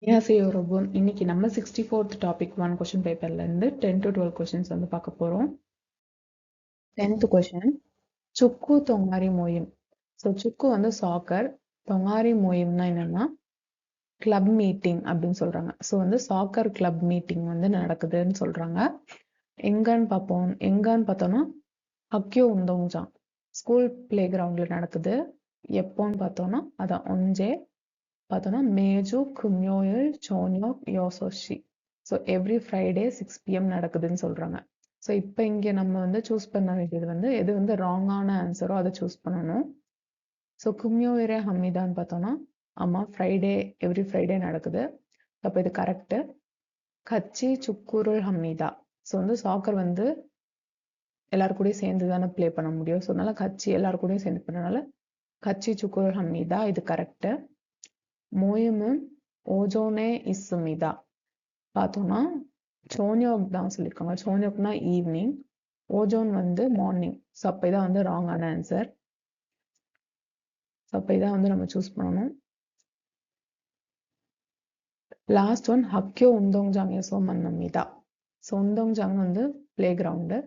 안녕하세요 여러분. இன்னைக்கு நம்ம 64th topic 1 question பேப்பர்ல இருந்து 10 to 12 கொஸ்டின்ஸ் வந்து பார்க்க போறோம். 10th கொஸ்டின், சுக்கு தொங்காரி மோயும். ஸோ சுக்கு வந்து சாக்கர், தொங்காரி மோயம்னா என்னன்னா கிளப் மீட்டிங் அப்படின்னு சொல்றாங்க. ஸோ வந்து சாக்கர் கிளப் மீட்டிங் வந்து நடக்குதுன்னு சொல்றாங்க. எங்கன்னு பார்த்தோம்னா ஹக்யோ உந்தோங்ஜாங் ஸ்கூல் பிளே கிரவுண்ட்ல நடக்குது. எப்போன்னு பார்த்தோம்னா அதான் ஒன்ஜே பார்த்தோன்னா மேஜு கும்யோயில் சோன்யோக் யோசோஷி. ஸோ எவ்ரி ஃப்ரைடே 6 PM நடக்குதுன்னு சொல்றாங்க. ஸோ இப்போ இங்கே நம்ம வந்து சூஸ் பண்ண வேண்டியது வந்து எது வந்து ராங்கான ஆன்சரோ அதை சூஸ் பண்ணணும். ஸோ கும்யோயிரே ஹம்மிதான்னு பார்த்தோன்னா ஆமாம் எவ்ரி ஃப்ரைடே நடக்குது. அப்போ இது கரெக்டு. கச்சி சுக்குருள் ஹம்மிதா. ஸோ வந்து சாக்கர் வந்து எல்லாரு கூடயும் சேர்ந்து தானே ப்ளே பண்ண முடியும். ஸோ அதனால கச்சி எல்லாரு கூடயும் சேர்ந்து பண்ணனால கச்சி சுக்குருள் ஹம்மிதா இது கரெக்டு. 모임은 오전에 있습니다. பார்த்தோம்னா 저녁 தான் சொல்லியிருக்காங்க. 저녁னா ஈவினிங், ஓஜோன் வந்து மார்னிங். ஸோ அப்போ இதான் வந்து ராங்கான ஆன்சர். ஸோ அப்போ இதான் வந்து நம்ம சூஸ் பண்ணணும். லாஸ்ட் ஒன் ஹக்யோ உந்தோங்ஜாங்கேசோ மன்னமிதா. ஸோ உந்தோங்ஜாங் வந்து பிளே கிரவுண்டு.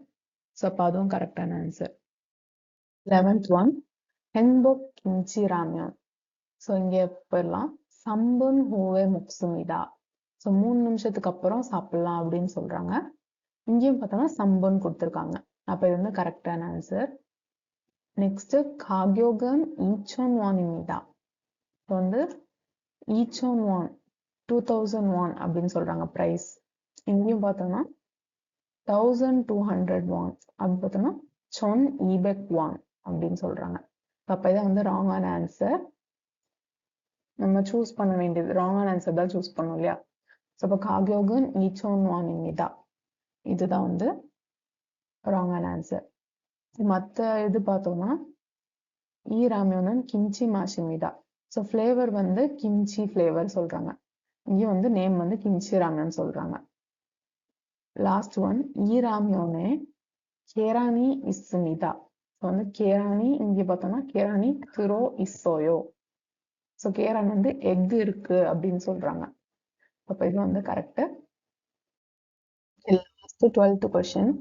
ஸோ அப்போ அதுவும் கரெக்டான ஆன்சர். 11th ஒன் ஹென்போக் கிம்ச்சி ராமியன். ஸோ இங்கே போயிடலாம். சம்புன் ஹூவே முக்சுமிதா. ஸோ 3 நிமிஷத்துக்கு அப்புறம் சாப்பிடலாம் அப்படின்னு சொல்றாங்க. இங்கேயும் பார்த்தோம்னா சம்புன்னு கொடுத்துருக்காங்க. அப்போ இது வந்து கரெக்டான ஆன்சர். நெக்ஸ்ட் காக்யோகன் ஈச்சோன் வானிமிதா. இப்போ வந்து ஈச்சோன் வான் 2001 அப்படின்னு சொல்றாங்க ப்ரைஸ். இங்கேயும் பார்த்தோம்னா 1200 வான் அப்படின்னு பார்த்தோம்னா சொன் ஈபெக் வான் அப்படின்னு சொல்றாங்க. அப்போ இதான் வந்து ராங்கான ஆன்சர். நம்ம சூஸ் பண்ண வேண்டியது ராங்கான ஆன்சர் தான் சூஸ் பண்ணோம் இல்லையா. ஸோ அப்போ காக்யோகன் ஈச்சோன் வானிமிதா இதுதான் வந்து ராங்கான ஆன்சர். மற்ற இது பார்த்தோம்னா ஈ ராமியோனன் கிம்ச்சி மாஷிமிதா. ஸோ ஃப்ளேவர் வந்து கிம்ச்சி ஃப்ளேவர் சொல்றாங்க. இங்கேயும் வந்து நேம் வந்து கிம்ச்சி ராமியோன் சொல்றாங்க. லாஸ்ட் ஒன் ஈ ராமியோனே கேரானி இஸ்மிதா. ஸோ வந்து கேரானி இங்கே பார்த்தோம்னா கேரானி திரோ இஸ்ஸோயோ. ஸோ கேரான் வந்து எக் இருக்கு அப்படின்னு சொல்றாங்க. அப்போ இது வந்து கரெக்டு. லாஸ்ட் 12th கொஸ்டின்,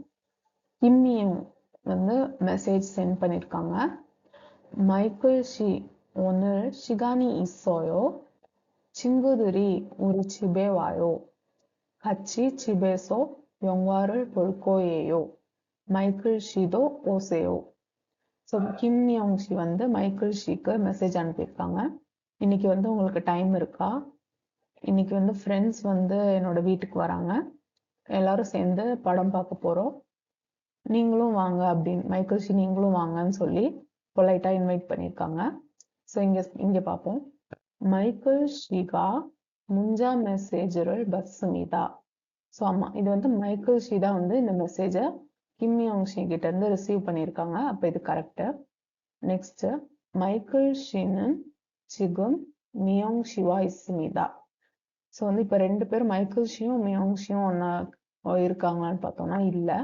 கிம்மியும் வந்து மெசேஜ் சென்ட் பண்ணியிருக்காங்க. மைக்கேல் 씨 오늘 시간이 있어요. 친구들이 우리 집에 와요. 같이 집에서 영화를 볼 거예요. மைக்கேல் ஷீ도 ஓசேயோ. ஸோ கிம்மியோங் ஷி வந்து மைக்கேல் ஷீக்கு மெசேஜ் அனுப்பியிருக்காங்க. இன்னைக்கு வந்து உங்களுக்கு டைம் இருக்கா? இன்னைக்கு வந்து ஃப்ரெண்ட்ஸ் வந்து என்னோட வீட்டுக்கு வராங்க, எல்லாரும் சேர்ந்து படம் பார்க்க போறோம், நீங்களும் வாங்க அப்படின்னு மைக்கேல் ஷீ நீங்களும் வாங்கன்னு சொல்லி பொலைட்டா இன்வைட் பண்ணியிருக்காங்க. ஸோ இங்க பார்ப்போம். மைக்கேல் ஷீகா முஞ்சா மெசேஜரல் பஸ்மிதா. ஸோ ஆமா இது வந்து மைக்கேல் ஷீ தான் வந்து இந்த மெசேஜை கிம்மியோங் ஷீ கிட்ட இருந்து ரிசீவ் பண்ணியிருக்காங்க. அப்போ இது கரெக்டு. நெக்ஸ்ட் மைக்கேல் ஷீனன் சிகும் மியோங் ஷிவா இஸ்மிதா. ஸோ வந்து இப்போ 2 பேரும் மைக்கேல் ஷியும் மியோங் ஷியும் ஒன்னா இருக்காங்களான்னு பார்த்தோம்னா இல்லை.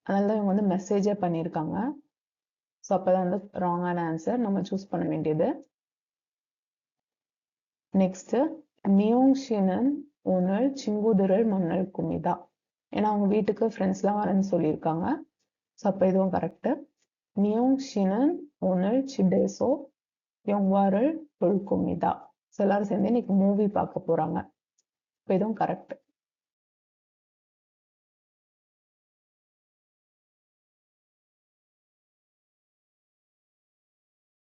அதனால தான் இவங்க வந்து மெசேஜே பண்ணியிருக்காங்க. ஸோ அப்போதான் வந்து ராங்கான ஆன்சர் நம்ம சூஸ் பண்ண வேண்டியது. நெக்ஸ்ட் மியோங் ஷினன் ஓனர் சிங்குதிரல் மன்னல் குமிதா. ஏன்னா அவங்க வீட்டுக்கு ஃப்ரெண்ட்ஸ்லாம் வரேன்னு சொல்லியிருக்காங்க. ஸோ அப்போ இதுவும் கரெக்டு. மியோங் ஷினன் ஓனர் சிடேசோ யொங்வாரல் தொல்குமிதா. ஸோ எல்லாரும் சேர்ந்து இன்னைக்கு மூவி பார்க்க போறாங்க. இப்போ இதுவும் கரெக்ட்.